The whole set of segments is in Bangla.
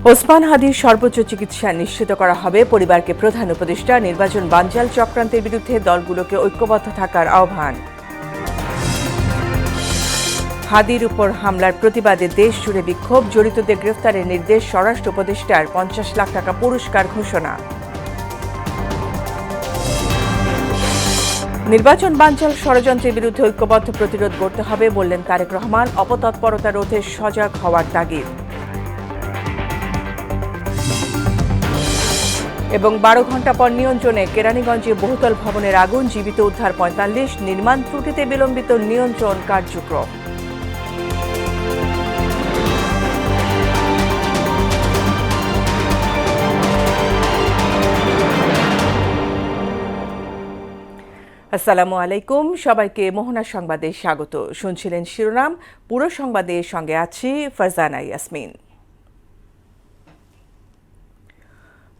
ওসমান হাদির সর্বোচ্চ চিকিৎসা নিশ্চিত করা হবে। পরিবারকে প্রধান উপদেষ্টা নির্বাচন বানচাল চক্রান্তের বিরুদ্ধে দলগুলোকে ঐক্যবদ্ধ থাকার আহ্বান। হাদির উপর হামলার প্রতিবাদে দেশ জুড়ে বিক্ষোভ, জড়িতদের গ্রেফতারের নির্দেশ স্বরাষ্ট্র উপদেষ্টার। 50 লাখ টাকা পুরস্কার ঘোষণা। নির্বাচন বানচাল ষড়যন্ত্রের বিরুদ্ধে ঐক্যবদ্ধ প্রতিরোধ গড়তে হবে বললেন তারেক রহমান। অপতৎপরতা রোধে সজাগ হওয়ার তাগিদ। এবং 12 ঘণ্টা পর নিয়ন্ত্রণে কেরানীগঞ্জে বহুতল ভবনের আগুন, জীবিত উদ্ধার 45, নির্মাণ ত্রুটিতে বিলম্বিত নিয়ন্ত্রণ কার্যক্রম। আসসালামু আলাইকুম, সবাইকে মোহনা সংবাদে স্বাগত। শুনছিলেন শিরোনাম, পুরো সংবাদের সঙ্গে আছি ফারজানা ইয়াসমিন।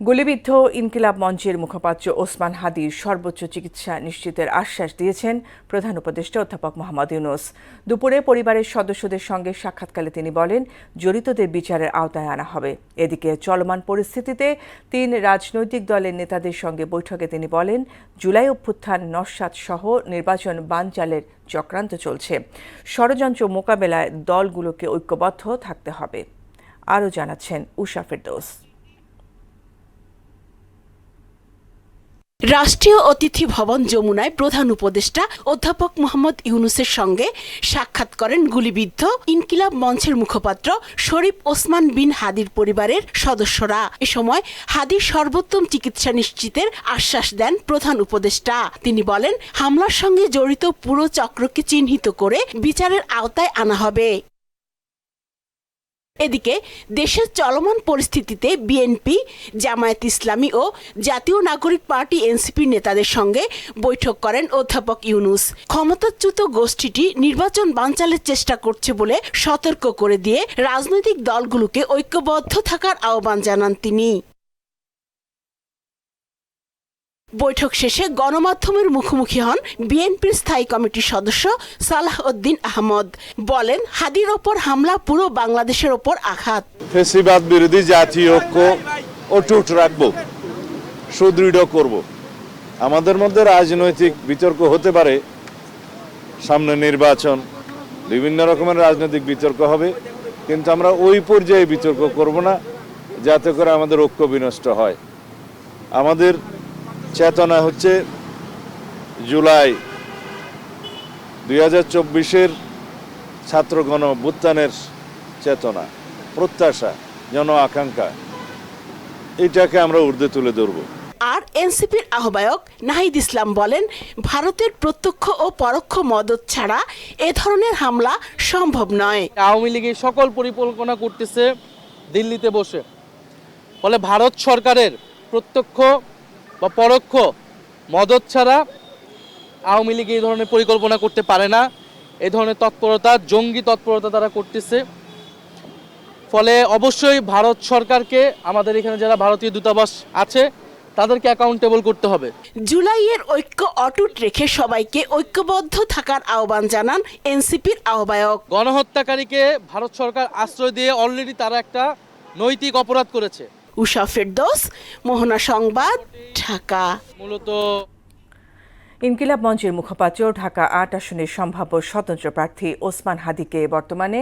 গুলিবিদ্ধ ইনকিলাব মঞ্চের মুখপাত্র ওসমান হাদির সর্বোচ্চ চিকিৎসা নিশ্চিতের আশ্বাস দিয়েছেন প্রধান উপদেষ্টা অধ্যাপক মোহাম্মদ ইউনূস। দুপুরে পরিবারের সদস্যদের সঙ্গে সাক্ষাৎকালে তিনি বলেন, জড়িতদের বিচারের আওতায় আনা হবে। এদিকে চলমান পরিস্থিতিতে 3 রাজনৈতিক দলের নেতাদের সঙ্গে বৈঠকে তিনি বলেন, জুলাই অভ্যুত্থান, নস্যাৎ সহ নির্বাচন বানচালের চক্রান্ত চলছে। ষড়যন্ত্র মোকাবেলায় দলগুলোকে ঐক্যবদ্ধ থাকতে হবে। আরও জানাচ্ছেন উষা ফেরদৌস। রাষ্ট্রীয় অতিথি ভবন যমুনায় প্রধান উপদেষ্টা অধ্যাপক মোহাম্মদ ইউনূসের সঙ্গে সাক্ষাৎ করেন গুলিবিদ্ধ ইনকিলাব মঞ্চের মুখপাত্র শরীফ ওসমান বিন হাদির পরিবারের সদস্যরা। এ সময় হাদির সর্বোত্তম চিকিৎসা নিশ্চিতের আশ্বাস দেন প্রধান উপদেষ্টা। তিনি বলেন, হামলার সঙ্গে জড়িত পুরো চক্রকে চিহ্নিত করে বিচারের আওতায় আনা হবে। এদিকে দেশের চলমান পরিস্থিতিতে বিএনপি, জামায়াত ইসলামী ও জাতীয় নাগরিক পার্টি এনসিপির নেতাদের সঙ্গে বৈঠক করেন অধ্যাপক ইউনূস। ক্ষমতাচ্যুত গোষ্ঠীটি নির্বাচন বানচালের চেষ্টা করছে বলে সতর্ক করে দিয়ে রাজনৈতিক দলগুলোকে ঐক্যবদ্ধ থাকার আহ্বান জানান তিনি। বৈঠক শেষে গণমাধ্যমের মুখোমুখি হন বিএনপির স্থায়ী কমিটির সদস্য সালাহ উদ্দিন আহমদ। বলেন, হাদির ওপর হামলা পুরো বাংলাদেশের ওপর আঘাত। ফ্যাসিবাদ বিরোধী জাতীয় ঐক্য অটুট রাখবো, সুদৃঢ় করব। আমাদের মধ্যে রাজনৈতিক বিতর্ক হতে পারে, সামনে নির্বাচন, বিভিন্ন রকমের রাজনৈতিক বিতর্ক হবে, কিন্তু আমরা ওই পর্যায়ে বিতর্ক করব না যাতে করে আমাদের ঐক্য বিনষ্ট হয়। আমাদের চেতনা হচ্ছে জুলাই 2024-এর ছাত্র গণ অভ্যুত্থানের চেতনা, প্রত্যাশা, জন আকাঙ্ক্ষা, এটাকে আমরা ঊর্ধ্বে তুলে ধরব। আর এনসিপির আহ্বায়ক নাহিদ ইসলাম বলেন, ভারতের প্রত্যক্ষ ও পরোক্ষ মদদ ছাড়া এ ধরনের হামলা সম্ভব নয়। আওয়ামী লীগের সকল পরিকল্পনা করতেছে দিল্লিতে বসে, ফলে ভারত সরকারের প্রত্যক্ষ বা পরোক্ষ মদদ ছাড়া আওয়ামী লীগ এই ধরনের পরিকল্পনা করতে পারে না। এই ধরনের তৎপরতা, জঙ্গি তৎপরতা তারা করতেছে। ফলে অবশ্যই ভারত সরকারকে, আমাদের এখানে যারা ভারতীয় দূতাবাস আছে তাদেরকে অ্যাকাউন্টেবল করতে হবে। জুলাইয়ের ঐক্য অটুট রেখে সবাইকে ঐক্যবদ্ধ থাকার আহ্বান জানান এনসিপির আহ্বায়ক। গণহত্যাকারীকে ভারত সরকার আশ্রয় দিয়ে অলরেডি তারা একটা নৈতিক অপরাধ করেছে। উষা ফেরদৌস, মোহনা সংবাদ, ঢাকা। মূলত ইনকিলাব মঞ্চের মুখপাত্র ঢাকা 8 আসনের সম্ভাব্য স্বতন্ত্র প্রার্থী ওসমান হাদিকে বর্তমানে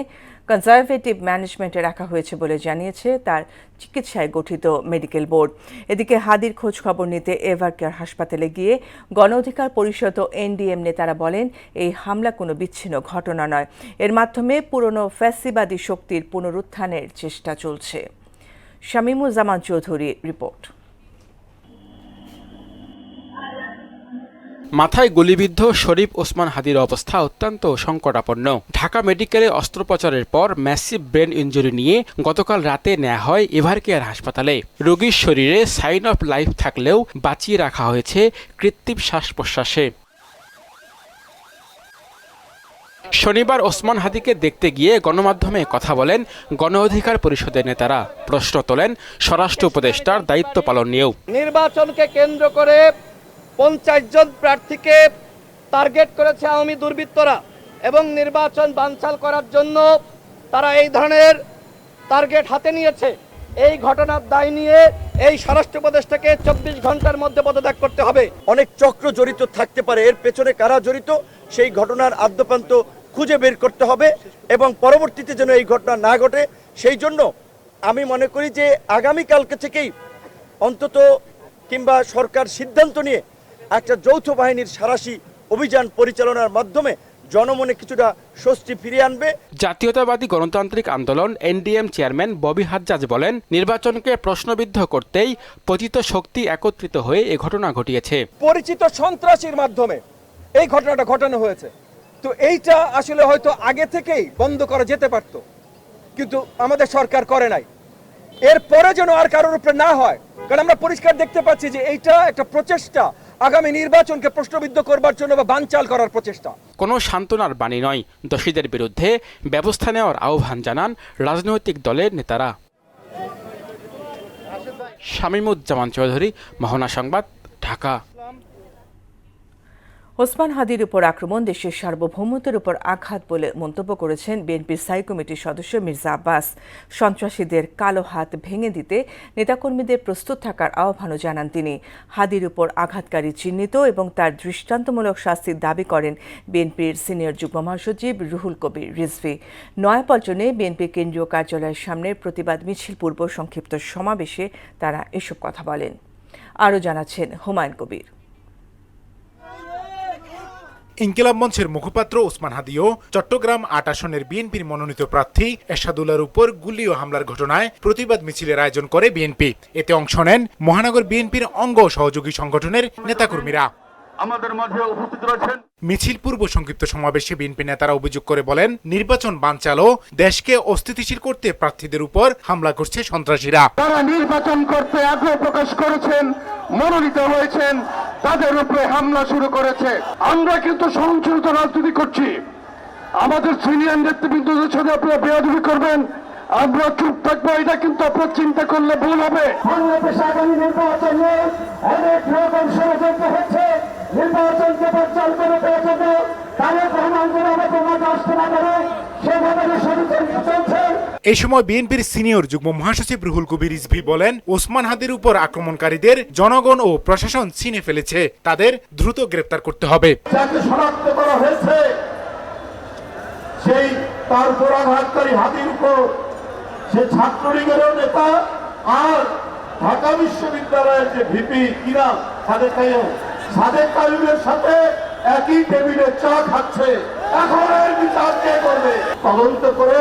কনজারভেটিভ ম্যানেজমেন্টে রাখা হয়েছে বলে জানিয়েছে তার চিকিৎসায় গঠিত মেডিকেল বোর্ড। এদিকে হাদির খোঁজ খবর নিতে এভারকেয়ার হাসপাতালে গিয়ে গণ অধিকার পরিষদ ও এনডিএম নেতারা বলেন, এই হামলা কোনো বিচ্ছিন্ন ঘটনা নয়, এর মাধ্যমে পুরনো ফ্যাসিবাদী শক্তির পুনরুত্থানের চেষ্টা চলছে। শামীমুজ্জামান চৌধুরী রিপোর্ট। মাথায় গুলিবিদ্ধ শরীফ ওসমান হাদির অবস্থা অত্যন্ত সংকটাপন্ন। ঢাকা মেডিকেলে অস্ত্রোপচারের পর ম্যাসিভ ব্রেন ইনজুরি নিয়ে গতকাল রাতে নেওয়া হয় এভারকেয়ার হাসপাতালে। রোগীর শরীরে সাইন অফ লাইফ থাকলেও বাঁচিয়ে রাখা হয়েছে কৃত্রিম শ্বাস প্রশ্বাসে। শনিবার ওসমান হাদিকে দেখতে গিয়ে গণমাধ্যমে কথা বলেন গণ অধিকার পরিষদের নেতারা। প্রশ্ন তোলেন স্বরাষ্ট্র উপদেষ্টার দায়িত্ব পালন নিয়েও। নির্বাচনকে কেন্দ্র করে 50 জন প্রার্থীকে টার্গেট করেছে আওয়ামী দুর্বৃত্তরা এবং নির্বাচন বানচাল করার জন্য তারা এই ধরনের টার্গেট হাতে নিয়েছে। এই ঘটনার দায় নিয়ে এই স্বরাষ্ট্র উপদেষ্টাকে 24 ঘন্টার মধ্যে পদত্যাগ করতে হবে। অনেক চক্র জড়িত থাকতে পারে, এর পেছনে কারা জড়িত সেই ঘটনার আদ্যপ্রান্ত খুঁজে বের করতে হবে এবং পরবর্তীতে যেন এই ঘটনা না ঘটে সেই জন্য আমি মনে করি যে আগামীকালকে থেকেই অন্তত কিংবা সরকার সিদ্ধান্ত নিয়ে একটা যৌথ বাহিনীর সাঁড়াশি অভিযান পরিচালনার মাধ্যমে জনমনে কিছুটা স্বস্তি ফিরিয়ে আনবে। জাতীয়তাবাদী গণতান্ত্রিক আন্দোলন এনডিএম চেয়ারম্যান ববি হাজ্জাজ বলেন, নির্বাচনকে প্রশ্নবিদ্ধ করতেই পতিত শক্তি একত্রিত হয়ে এ ঘটনা ঘটিয়েছে। পরিচিত সন্ত্রাসীর মাধ্যমে এই ঘটনাটা ঘটানো হয়েছে। তো এইটা আসলে হয়তো আগে থেকেই বন্ধ করা যেতে পারত, কিন্তু আমাদের সরকার করে নাই। এরপরে যেন আর কারোর উপরে না হয়, কারণ আমরা পরিষ্কার দেখতে পাচ্ছি যে এইটা একটা প্রচেষ্টা আগামী নির্বাচনকে প্রশ্নবিদ্ধ করবার জন্য বা বানচাল করার প্রচেষ্টা। কোনো সান্ত্বনার বাণী নয়, দোষীদের বিরুদ্ধে ব্যবস্থা নেওয়ার আহ্বান জানান রাজনৈতিক দলের নেতারা। শামীমুজ্জামান চৌধুরী, মোহনা সংবাদ, ঢাকা। ওসমান হাদির উপর আক্রমণ দেশের সার্বভৌমত্বের উপর আঘাত বলে মন্তব্য করেছেন বিএনপির স্থায়ী কমিটির সদস্য মির্জা আব্বাস। সন্ত্রাসীদের কালো হাত ভেঙে দিতে নেতাকর্মীদের প্রস্তুত থাকার আহ্বানও জানান তিনি। হাদির উপর আঘাতকারী চিহ্নিত এবং তার দৃষ্টান্তমূলক শাস্তির দাবি করেন বিএনপির সিনিয়র যুগ্ম মহাসচিব রুহুল কবির রিজভী। নয়াপল্টনে বিএনপি কেন্দ্রীয় কার্যালয়ের সামনে প্রতিবাদ মিছিল পূর্ব সংক্ষিপ্ত সমাবেশে তারা এসব কথা বলেন। আরও জানাচ্ছেন হুমায়ুন কবির। ইনকিলাব মঞ্চের মুখপাত্র ওসমান হাদিও চট্টগ্রাম ৮ আসনের বিএনপির মনোনীত প্রার্থী এরশাদুল্লাহর উপর গুলি ও হামলার ঘটনায় প্রতিবাদ মিছিলের আয়োজন করে বিএনপি। এতে অংশ নেন মহানগর বিএনপির অঙ্গ সহযোগী সংগঠনের নেতাকর্মীরা। আমাদের মাঝে উপস্থিত রয়েছেন। মিছিল পূর্ব সংক্ষিপ্ত সমাবেশে বিএনপি নেতারা অভিযোগ করে বলেন, নির্বাচন বানচাল ও দেশকে অস্থিতিশীল করতে প্রার্থীদের উপর হামলা করছে সন্ত্রাসীরা। তারা নির্বাচন করতে আগ্রহ প্রকাশ করেছেন, মনোনীত হয়েছেন, তাদের উপরে হামলা শুরু করেছে। আমরা কিন্তু সহনশীলতা রাজনীতি করছি। আমাদের সিনিয়র নেতৃবৃন্দদের সাথে আপনারা বেয়াদবি করবেন, আমরা চুপ থাকবো, এটা কিন্তু আপনার চিন্তা করলে ভুল হবে। বাংলাদেশ আগামী নির্বাচনে অনেক রকম ষড়যন্ত্র হচ্ছে। নির্বাচনকে বানচাল করে দেওয়ার জন্য তারেক রহমান যেন আমাদের মাঝে আসতে না পারে সেভাবে ষড়যন্ত্র চলছে। এই সময় বিএনপির সিনিয়র যুগ্ম মহাসচিব রুহুল কবির রিজভী বলেন, ওসমান হাদির উপর আক্রমণকারীদের জনগণ ও প্রশাসন চিনে ফেলেছে, তাদের দ্রুত গ্রেফতার করতে হবে। যাকে শনাক্ত করা হয়েছে সেই তার পরাঘাতকারী হাদির উপর সে ছাত্রলীগেরও নেতা আর ঢাকা বিশ্ববিদ্যালয়ের যে ভিপি কিরাম সাদেক কাইমের সাথে একই টেবিলে চা খাচ্ছে। এখন এর বিচার কে করবে? তদন্ত করে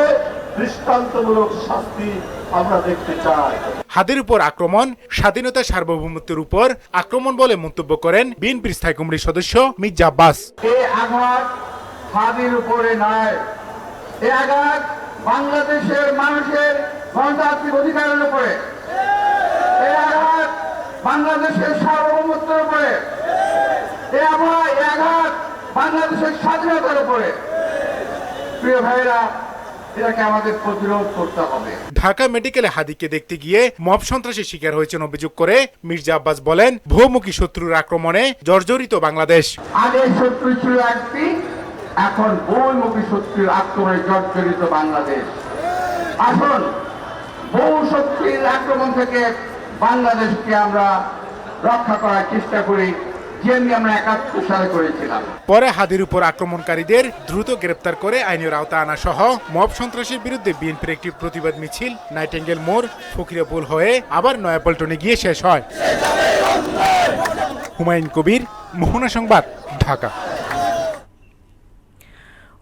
দৃষ্টান্তমূলক শাস্তি আমরা দেখতে চাই। হাদির উপর আক্রমণ স্বাধীনতা সার্বভৌমত্বের উপর আক্রমণ বলে মন্তব্য করেন বিএনপির স্থায়ী কমিটির সদস্য মির্জা আব্বাস। এই আঘাত হাদির উপরে নয়, এই আঘাত বাংলাদেশের মানুষের গণতান্ত্রিক অধিকারের উপরে, এই আঘাত বাংলাদেশের সার্বভৌমত্বের উপরে, এই আঘাত বাংলাদেশের স্বাধীনতার উপরে। প্রিয় ভাইরা, এটাকে আমাদের প্রতিরোধ করতে হবে। ঢাকা মেডিকেলে হাদিকে দেখতে গিয়ে মব সন্ত্রাসের শিকার হয়েছেন অভিযোগ করে মির্জা আব্বাস বলেন, বহুমুখী শত্রুর আক্রমণে জর্জরিত বাংলাদেশ। আগে শত্রু ছিল একটি, এখন বহুমুখী শত্রুর আক্রমণে জর্জরিত বাংলাদেশ। আসুন বহু শক্তির আক্রমণ থেকে বাংলাদেশকে আমরা রক্ষা করার চেষ্টা করি, যেমনি আমরা ৭১ সালে করেছিলাম। পরে হাদির উপর আক্রমণকারীদের দ্রুত গ্রেপ্তার করে আইনের আওতায় আনা সহ মব সন্ত্রাসের বিরুদ্ধে বিএনপির একটি প্রতিবাদ মিছিল নাইটেঙ্গেল মোড়, ফকিরাপুল হয়ে আবার নয়াপল্টনে গিয়ে শেষ হয়। হুমায়ুন কবির, মোহনা সংবাদ, ঢাকা।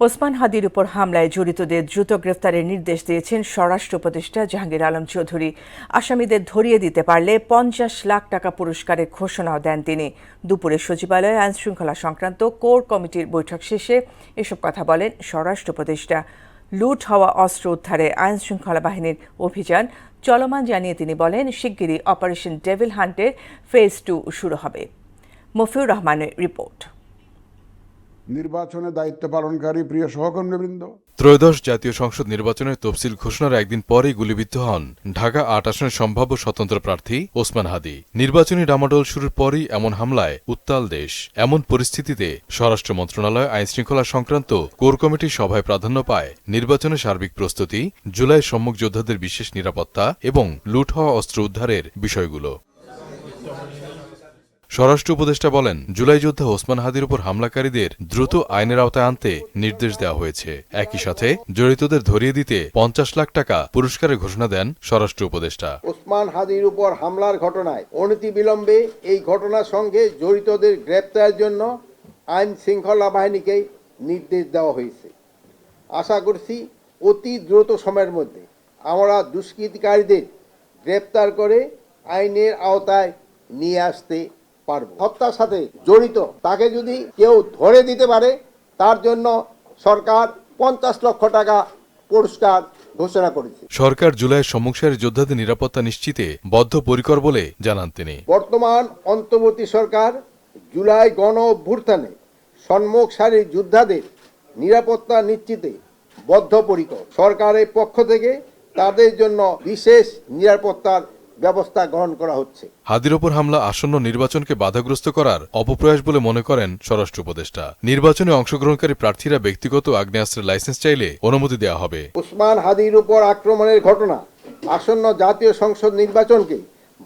ওসমান হাদির উপর হামলায় জড়িতদের দ্রুত গ্রেফতারের নির্দেশ দিয়েছেন স্বরাষ্ট্র উপদেষ্টা জাহাঙ্গীর আলম চৌধুরী। আসামিদের ধরিয়ে দিতে পারলে ৫০ লাখ টাকা পুরস্কারের ঘোষণাও দেন তিনি। দুপুরে সচিবালয়ে আইন শৃঙ্খলা সংক্রান্ত কোর কমিটির বৈঠক শেষে এসব কথা বলেন স্বরাষ্ট্র উপদেষ্টা। লুট হওয়া অস্ত্র উদ্ধারে আইন শৃঙ্খলা বাহিনীর অভিযান চলমান জানিয়ে তিনি বলেন, শিগগিরই অপারেশন ডেভিল হান্টের ফেজ 2 শুরু হবে। মফিউর রহমানের রিপোর্ট। নির্বাচনে দায়িত্ব পালনকারী প্রিয় সহকর্মীবৃন্দ, ত্রয়োদশ জাতীয় সংসদ নির্বাচনের তফসিল ঘোষণার একদিন পরেই গুলিবিদ্ধ হন ঢাকা ৮ আসনের সম্ভাব্য স্বতন্ত্র প্রার্থী ওসমান হাদি। নির্বাচনী ডামাডোল শুরুর পরই এমন হামলায় উত্তাল দেশ। এমন পরিস্থিতিতে স্বরাষ্ট্র মন্ত্রণালয় আইনশৃঙ্খলা সংক্রান্ত কোর কমিটির সভায় প্রাধান্য পায় নির্বাচনের সার্বিক প্রস্তুতি, জুলাই সম্মুখ যোদ্ধাদের বিশেষ নিরাপত্তা এবং লুট হওয়া অস্ত্র উদ্ধারের বিষয়গুলো। স্বরাষ্ট্র উপদেষ্টা বলেন, জুলাই যোদ্ধা ওসমান হাদির উপর হামলাকারীদের দ্রুত আইনের আওতায় আনতে নির্দেশ দেওয়া হয়েছে। একই সাথে জড়িতদের ধরিয়ে দিতে ৫০ লাখ টাকা পুরস্কারের ঘোষণা দেন স্বরাষ্ট্র উপদেষ্টা। ওসমান হাদির উপর হামলার ঘটনায় অনতিবিলম্বে এই ঘটনার সঙ্গে জড়িতদের গ্রেপ্তারের জন্য আইন শৃঙ্খলা বাহিনীকে নির্দেশ দেওয়া হয়েছে। আশা করছি অতি দ্রুত সময়ের মধ্যে আমরা দুষ্কৃতিকারীদের গ্রেপ্তার করে আইনের আওতায় নিয়ে আসতে পারব। হত্যার সাথে জড়িত তাকে যদি কেউ ধরে দিতে পারে তার জন্য সরকার ৫০ লক্ষ টাকা পুরস্কার ঘোষণা করেছে। সরকার জুলাইয়ের সম্মুখসারির যোদ্ধাদের নিরাপত্তা নিশ্চিতে বদ্ধপরিকর বলে জানান তিনি। বর্তমান অন্তর্বর্তী সরকার জুলাই গণ অভ্যুত্থানে সম্মুখ সারির যোদ্ধাদের নিরাপত্তা নিশ্চিতে বদ্ধপরিকর। সরকারের পক্ষ থেকে তাদের জন্য বিশেষ নিরাপত্তার ব্যবস্থা গ্রহণ করা হচ্ছে। হাদির ওপর হামলা আসন্ন নির্বাচনকে বাধাগ্রস্ত করার অপপ্রয়াস বলে মনে করেন স্বরাষ্ট্র উপদেষ্টা। নির্বাচনে অংশগ্রহণকারী প্রার্থীরা ব্যক্তিগত আগ্নেয়াস্ত্রের লাইসেন্স চাইলে অনুমতি দেওয়া হবে। ওসমান হাদির উপর আক্রমণের ঘটনা আসন্ন জাতীয় সংসদ নির্বাচনকে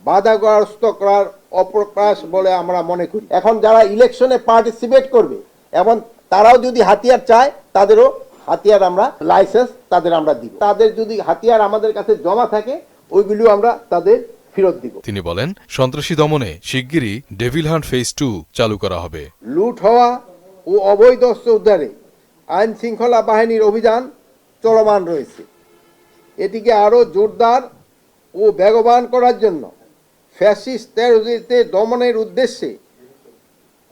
বাধাগ্রস্ত করার অপপ্রয়াস বলে আমরা মনে করি। এখন যারা ইলেকশনে পার্টিসিপেট করবে এবং তারাও যদি হাতিয়ার চায় তাদেরও হাতিয়ার আমরা লাইসেন্স তাদের আমরা দিব। তাদের যদি হাতিয়ার আমাদের কাছে জমা থাকে ওইগুলো আমরা তাদের ফেরত দিব। তিনি বলেন, সন্ত্রাসী দমনে শিগগিরই ডেভিল হান্ট ফেজ 2 চালু করা হবে। লুট হওয়া ও অবৈধ অস্ত্র উদ্ধারে আইন শৃঙ্খলা বাহিনীর অভিযান চলমান রয়েছে। এটিকে আরও জোরদার ও বেগবান করার জন্য ফ্যাসিস্ট টেররিস্টদের দমনের উদ্দেশ্যে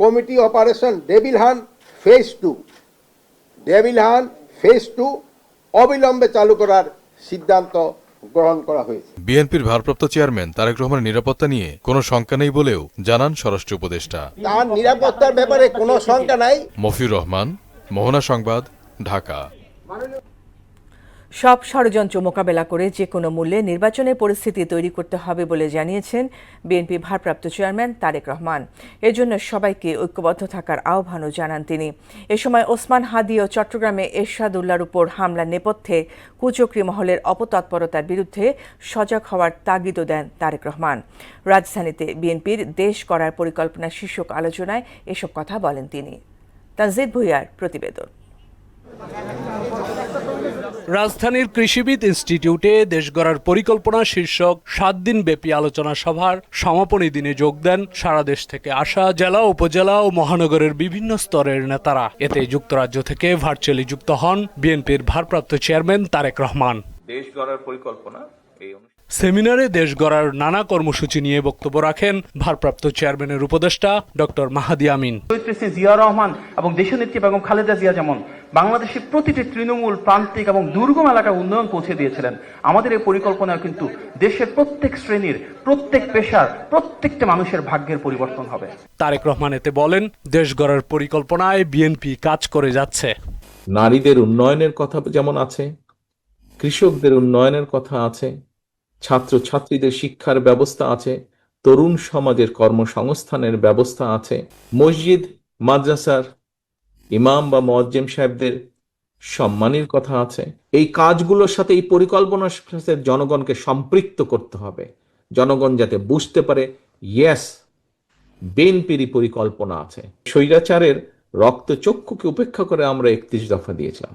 committee operation devil hunt phase 2 অবিলম্বে চালু করার সিদ্ধান্ত গ্রহণ করা হয়েছে। বিএনপির ভারপ্রাপ্ত চেয়ারম্যান তারেক রহমানের নিরাপত্তা নিয়ে কোনো শঙ্কা নেই বলেও জানান স্বরাষ্ট্র উপদেষ্টা। তার নিরাপত্তার ব্যাপারে কোনো শঙ্কা নাই। মফিউর রহমান, মোহনা সংবাদ, ঢাকা। সব ষড়যন্ত্র মোকাবেলা করে যে কোনো মূল্যে নির্বাচনের পরিস্থিতি তৈরি করতে হবে বলে জানিয়েছেন বিএনপি ভারপ্রাপ্ত চেয়ারম্যান তারেক রহমান। এজন্য সবাইকে ঐক্যবদ্ধ থাকার আহ্বানও জানান তিনি। এ সময় ওসমান হাদি ও চট্টগ্রামে এরশাদুল্লাহর উপর হামলার নেপথ্যে কুচক্রী মহলের অপতৎপরতার বিরুদ্ধে সজাগ হওয়ার তাগিদও দেন তারেক রহমান। রাজধানীতে বিএনপির দেশ গড়ার পরিকল্পনা শীর্ষক আলোচনায় এসব কথা বলেন তিনি। তানজিদ ভুঁইয়ার প্রতিবেদন। রাজধানীর কৃষিবিদ ইনস্টিটিউটে দেশ গড়ার পরিকল্পনা শীর্ষক 7 দিন ব্যাপী আলোচনা সভার সমাপনী দিনে যোগ দেন সারা দেশ থেকে আসা জেলা, উপজেলা ও মহানগরের বিভিন্ন স্তরের নেতারা। এতে যুক্তরাজ্য থেকে ভার্চুয়ালি যুক্ত হন বিএনপির ভারপ্রাপ্ত চেয়ারম্যান তারেক রহমান। দেশ গড়ার পরিকল্পনা সেমিনারে দেশ গড়ার নানা কর্মসূচি নিয়ে বক্তব্য রাখেন ভারপ্রাপ্ত চেয়ারম্যানের উপদেষ্টা ডক্টর মাহাদি আমিন। জিয়া রহমান এবং দেশনেত্রী বেগম খালেদা জিয়া যেমন বাংলাদেশের প্রতিটি তৃণমূল, প্রান্তিক এবং দুর্গম এলাকায় উন্নয়ন পৌঁছে দিয়েছিলেন, আমাদের এই পরিকল্পনা কিন্তু দেশের প্রত্যেক শ্রেণীর, প্রত্যেক পেশার, প্রত্যেকটা মানুষের ভাগ্যের পরিবর্তন হবে। তারেক রহমান এতে বলেন, দেশ গড়ার পরিকল্পনায় বিএনপি কাজ করে যাচ্ছে। নারীদের উন্নয়নের কথা যেমন আছে, কৃষকদের উন্নয়নের কথা আছে, ছাত্রছাত্রীদের শিক্ষার ব্যবস্থা আছে, তরুণ সমাজের কর্মসংস্থানের ব্যবস্থা আছে, মসজিদ মাদ্রাসার ইমাম বা মুয়াজ্জিম সাহেবদের সম্মানের কথা আছে। এই কাজগুলোর সাথে, এই পরিকল্পনার সাথে জনগণকে সম্পৃক্ত করতে হবে। জনগণ যাতে বুঝতে পারে, ইয়েস, বিএনপির পরিকল্পনা আছে। স্বৈরাচারের রক্তচক্ষুকে উপেক্ষা করে আমরা 31 দফা দিয়েছিলাম।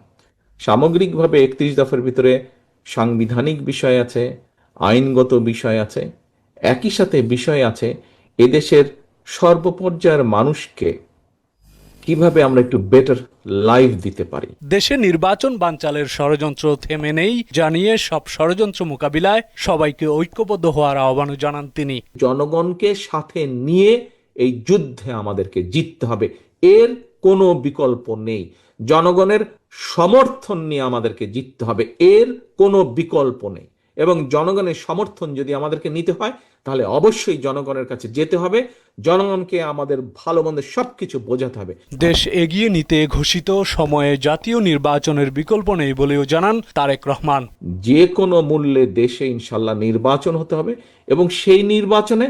সামগ্রিকভাবে 31 দফার ভিতরে সাংবিধানিক বিষয় আছে, আইনগত বিষয় আছে, একই সাথে বিষয় আছে এদেশের সর্বপর্যায়ের মানুষকে কিভাবে আমরা একটু বেটার লাইফ দিতে পারি। দেশে নির্বাচন বানচালের ষড়যন্ত্র থেমে নেই জানিয়ে সব ষড়যন্ত্র মোকাবিলায় সবাইকে ঐক্যবদ্ধ হওয়ার আহ্বানও জানান তিনি। জনগণকে সাথে নিয়ে এই যুদ্ধে আমাদেরকে জিততে হবে, এর কোনো বিকল্প নেই। জনগণের সমর্থন নিয়ে আমাদেরকে জিততে হবে, এর কোনো বিকল্প নেই। এবং জনগণের সমর্থন যদি আমাদেরকে নিতে হয় তাহলে অবশ্যই জনগণের কাছে যেতে হবে, জনগণকে আমাদের ভালো মন্দ সবকিছু বোঝাতে হবে। দেশ এগিয়ে নিতে ঘোষিত সময়ে জাতীয় নির্বাচনের বিকল্প নেই বলেও জানান তারেক রহমান। যে কোনো মূল্যে দেশে ইনশাল্লাহ নির্বাচন হতে হবে এবং সেই নির্বাচনে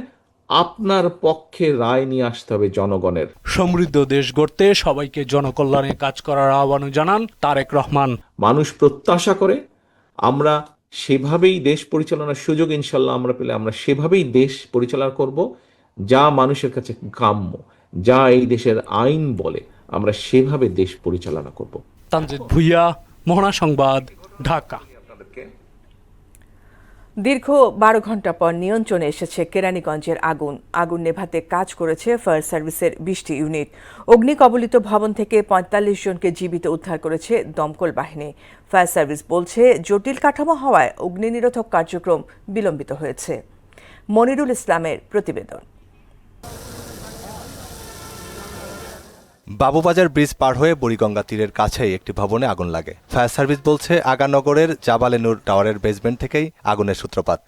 আপনার পক্ষে রায় নিয়ে আসতে হবে জনগণের। সমৃদ্ধ দেশ গড়তে সবাইকে জনকল্যাণে কাজ করার আহ্বান জানান তারেক রহমান। মানুষ প্রত্যাশা করে আমরা সেভাবেই দেশ পরিচালনার সুযোগ ইনশাল্লাহ আমরা পেলে আমরা সেভাবেই দেশ পরিচালনা করব, যা মানুষের কাছে কাম্য, যা এই দেশের আইন বলে আমরা সেভাবে দেশ পরিচালনা করব। তানজিদ ভুইয়া, মোহনা সংবাদ, ঢাকা। দীর্ঘ 12 ঘন্টা পর নিয়ন্ত্রণে এসেছে কেরানীগঞ্জের আগুন। আগুন নেভাতে কাজ করেছে ফায়ার সার্ভিসের 20টি ইউনিট। অগ্নি কবলিত ভবন থেকে 45 জনকে জীবিত উদ্ধার করেছে দমকল বাহিনী। ফায়ার সার্ভিস বলছে জটিল কাঠামো হওয়ায় অগ্নি নিরোধক কার্যক্রম বিলম্বিত হয়েছে। মনিরুল ইসলামের প্রতিবেদন। বাবুবাজার ব্রিজ পার হয়ে বুড়িগঙ্গা তীরের কাছেই একটি ভবনে আগুন লাগে। ফায়ার সার্ভিস বলছে আগানগরের জাবালে নূর টাওয়ারের বেসমেন্ট থেকেই আগুনের সূত্রপাত।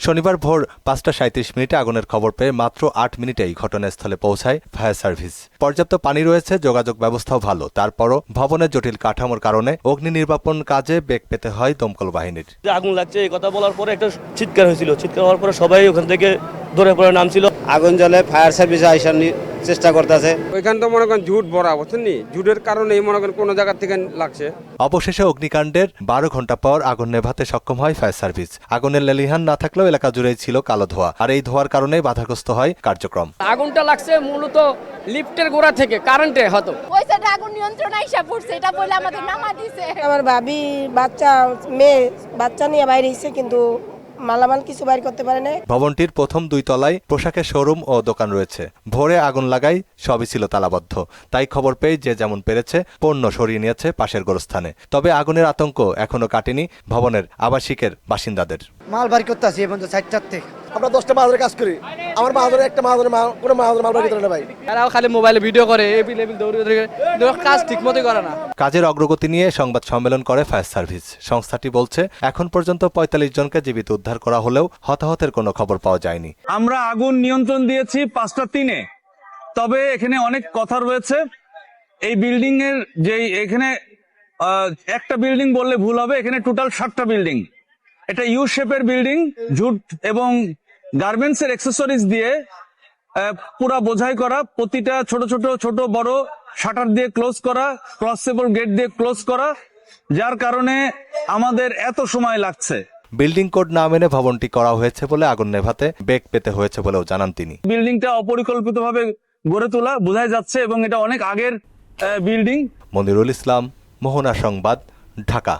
শনিবার ভোর 5:37 আগুনের খবর পেয়ে মাত্র 8 মিনিটেই ঘটনাস্থলে পৌঁছায় ফায়ার সার্ভিস। পর্যাপ্ত পানি রয়েছে, যোগাযোগ ব্যবস্থাও ভালো। তারপরও ভবনের জটিল কাঠামোর কারণে অগ্নি নির্বাপন কাজে বেগ পেতে হয় দমকল বাহিনীর। আগুন লাগছে এই কথা বলার পরে একটা চিৎকার হয়েছিল। চিৎকার হওয়ার পরে সবাই ওখান থেকে দৌড়ে পড়ে নামছিল। আগুন জ্বলে ফায়ার সার্ভিস আইসার চেষ্টা করতেছে। ওইখান তো মনে করেন ঝুট ভরা, বুঝছেন নি, ঝুটের কারণেই মনে করেন কোনো জায়গা থেকে লাগছে। অবশেষে অগ্নিকাণ্ডের 12 ঘন্টা পর আগুন নেভাতে সক্ষম হয় ফায়ার সার্ভিস। আগুনের লেলিহান না থাকলেও এলাকা জুড়েই ছিল কালো ধোঁয়া, আর এই ধোঁয়ার কারণে বাধাগ্রস্ত হয় কার্যক্রম। আগুনটা লাগছে মূলত লিফটের গোড়া থেকে, কারেন্টে হতো। ওই সাইডে আগুন নিয়ন্ত্রণ আইসা পড়ছে, এটা বলে আমাদের নামা দিছে। আমার ভাবি মেয়ে বাচ্চা নিয়ে বাইরে এসে কিন্তু মালামাল কিছু বাইর করতে পারে না। ভবনটির প্রথম 2 তলায় পোশাকের শোরুম ও দোকান রয়েছে। ভোরে আগুন লাগাই সবই ছিল তালাবদ্ধ, তাই খবর পেয়ে যে যেমন পেরেছে পণ্য সরিয়ে নিয়েছে পাশের গোরস্থানে। তবে আগুনের আতঙ্ক এখনো কাটেনি ভবনের আবাসিকের বাসিন্দাদের। মাল বাড়ি করতে আসি এবং 4টাতে আমরা 10টা মাহাজরে কাজ করি, আমার মাহাজরে একটা মাহাজরে কোনো মাহাজরে মাল বাড়ি করতে না ভাই। এরাও খালি মোবাইলে ভিডিও করে, কাজ ঠিক মতোই করে না। কাজের অগ্রগতি নিয়ে সংবাদ সম্মেলন করে ফায়ার সার্ভিস। সংস্থাটি বলছে এখন পর্যন্ত 45 জনকে জীবিত উদ্ধার করা হলেও হতাহতের কোনো খবর পাওয়া যায়নি। আমরা আগুন নিয়ন্ত্রণ দিয়েছি 5:03-এ, তবে এখানে অনেক কথা রয়েছে। এই বিল্ডিং এর যে এখানে একটা বিল্ডিং বললে ভুল হবে, এখানে টোটাল 7টা বিল্ডিং। এটা ইউ শেপের বিল্ডিং, জুট এবং গার্মেন্টস এর অ্যাক্সেসরিজ দিয়ে পুরা বোঝাই করা, প্রতিটা ছোট বড় শাটার দিয়ে ক্লোজ করা, ক্রসেবল গেট দিয়ে ক্লোজ করা, যার কারণে আমাদের এত সময় লাগছে। বিল্ডিং কোড না মেনে ভবনটি করা হয়েছে বলে আগুন নেভাতে বেগ পেতে হয়েছে বলেও জানান তিনি। বিল্ডিংটা অপরিকল্পিতভাবে গড়ে তোলা বোঝাই যাচ্ছে এবং এটা অনেক আগের বিল্ডিং। মনিরুল ইসলাম, মোহনা সংবাদ, ঢাকা।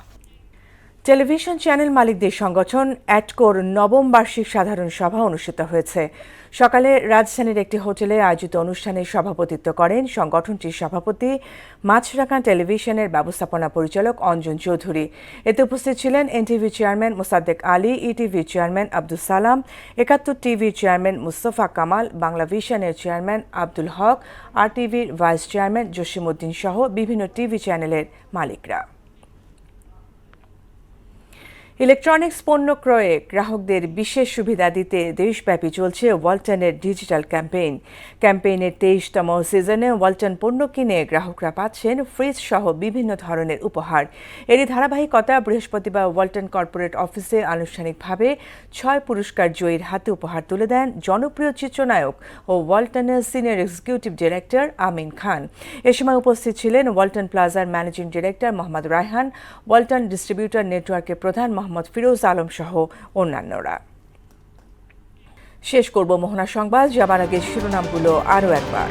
টেলিভিশন চ্যানেল মালিকদের সংগঠন অ্যাটকোর 9ম বার্ষিক সাধারণ সভা অনুষ্ঠিত হয়েছে। সকালে রাজধানীর একটি হোটেলে আয়োজিত অনুষ্ঠানে সভাপতিত্ব করেন সংগঠনটির সভাপতি মাছরাঙা টেলিভিশনের ব্যবস্থাপনা পরিচালক অঞ্জন চৌধুরী। এতে উপস্থিত ছিলেন NTV chairman Mosaddek Ali, ETV chairman Abdul Salam, 71 TV chairman Mustafa Kamal, Bangla ভিশনের চেয়ারম্যান আব্দুল হক, আর টিভির ভাইস চেয়ারম্যান জসিমউদ্দিন সহ বিভিন্ন টিভি চ্যানেলের মালিকরা। ইলেকট্রনিক্স পণ্য ক্রয়ে গ্রাহকদের বিশেষ সুবিধা দিতে দেশব্যাপী চলছে ওয়ালটনের ডিজিটাল ক্যাম্পেইন। ক্যাম্পেইনের 23তম সিজনে ওয়ালটন পণ্য কিনে গ্রাহকরা পাচ্ছেন ফ্রিজ সহ বিভিন্ন ধরনের উপহার। এরই ধারাবাহিকতা বৃহস্পতিবার ওয়ালটন কর্পোরেট অফিসে আনুষ্ঠানিকভাবে 6 পুরস্কার জয়ীর হাতে উপহার তুলে দেন জনপ্রিয় চিত্রনায়ক ও ওয়ালটনের senior executive director Amin Khan. এ সময় উপস্থিত ছিলেন ওয়ালটন প্লাজার managing director Mohammad Raihan, Walton distributor নেটওয়ার্কের প্রধান মোহাম্মদ ফিরোজ আলম সহ অন্যান্যরা। শেষ করব মোহনা সংবাদ, যাবার আগে শিরোনামগুলো আরও একবার।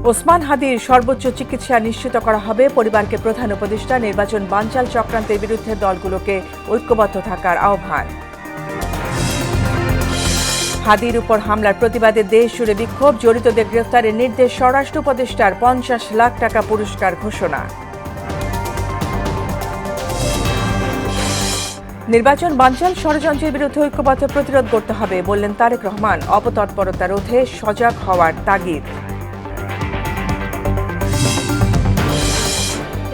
ওসমান হাদির সর্বোচ্চ চিকিৎসা নিশ্চিত করা হবে, পরিবারকে প্রধান উপদেষ্টা। নির্বাচন বানচাল চক্রান্তের বিরুদ্ধে দলগুলোকে ঐক্যবদ্ধ থাকার আহ্বান। হাদির উপর হামলার প্রতিবাদে দেশ জুড়ে বিক্ষোভ, জড়িতদের গ্রেফতারের নির্দেশ স্বরাষ্ট্র উপদেষ্টার। 50 লাখ টাকা পুরস্কার ঘোষণা। নির্বাচন বানচাল ষড়যন্ত্রের বিরুদ্ধে ঐক্যবদ্ধ প্রতিরোধ করতে হবে বললেন তারেক রহমান। অপতৎপরতা রোধে সজাগ হওয়ার তাগিদ।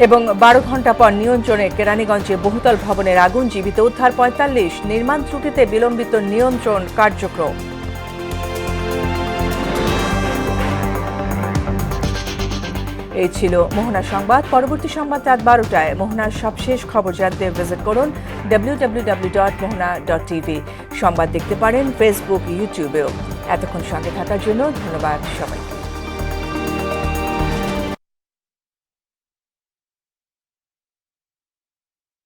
এবং 12 ঘন্টা পর নিয়ন্ত্রণে কেরানীগঞ্জে বহুতল ভবনের আগুন, জীবিত উদ্ধার 45, নির্মাণ ত্রুটিতে বিলম্বিত নিয়ন্ত্রণ কার্যক্রম। এই ছিল মোহনা সংবাদ। পরবর্তী সংবাদ রাত 12টায়। মোহনার সবশেষ খবর জানতে ভিজিট করুন www.mohana.tv। সংবাদ দেখতে পারেন ফেসবুক, ইউটিউবেও। এতক্ষণ সঙ্গে থাকার জন্য ধন্যবাদ সবাইকে।